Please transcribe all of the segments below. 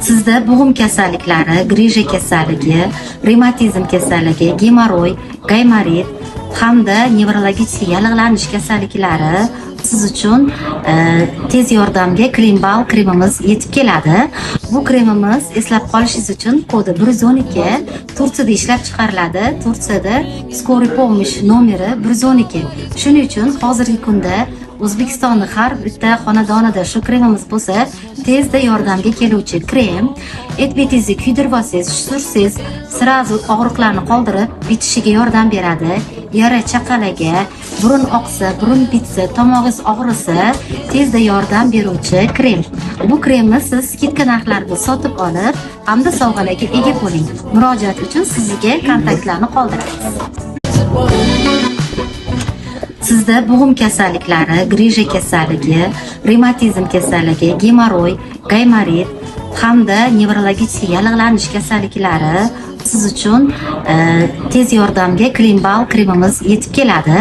Sizda bo'g'im kasalliklari, grija kasalligi, revmatizm kasalligi, gemoroy, gaymarit hamda nevrologik yallig'lanish kasalliklari siz uchun tez yordamga Klimbal kremimiz yetib keladi. Bu kremimiz eslab qolishingiz uchun kodi 112 Turkiyada ishlab chiqariladi. Turkiyada Skoriy pomosh nomeri 112. Shuning uchun hozirgi kunda O'zbekistonning har bitta xonadonida shu kremimiz bo'lsa, tezda yordamga keluvchi krem. Et betingizni kuydirib olsangiz, sursangiz, sirazu og'riqlarni qoldirib, bitishiga yordam beradi. Yara chaqalaga, burun oqsa, burun bitsa, tomog'ingiz og'risa, tezda yordam beruvchi krem. Bu kremni siz skidka narxlarida sotib olib, hamda sovg'alarga ega bo'ling. Murojaat uchun sizga kontaktlarni qoldiramiz. Sizda bo'g'im kasalliklari, grija kasalligi, revmatizm kasalligi, gemoroy, gaymarit hamda nevrologik yallig'lanish kasalliklari siz uchun tez yordamga Klimbal kremimiz yetib keladi.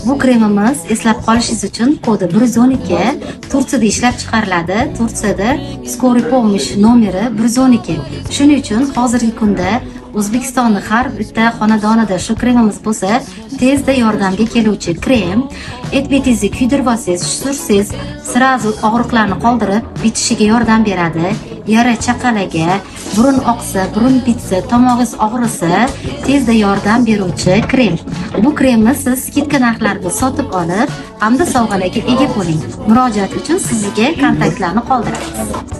Bu kremimiz eslab qolishingiz uchun kodi 112 Turkiyada ishlab chiqariladi. Turkiyada Skoriy pomosh nomeri 112. Shuning uchun hozirgi kunda O'zbekistonning har bitta xonadonida shu kremimiz bo'lsa, tezda yordamga keluvchi krem. Et betingizni kuydirib olsangiz, sursangiz, sirazu og'riqlarni qoldirib, bitishiga yordam beradi. Yara chaqalaga, burun oqsa, burun bitsa, tomog'ingiz og'risa, tezda yordam beruvchi krem. Bu kremni siz skidka narxlarida sotib olib, hamda sovg'alarga ega bo'ling. Murojaat uchun sizga kontaktlarni qoldiramiz.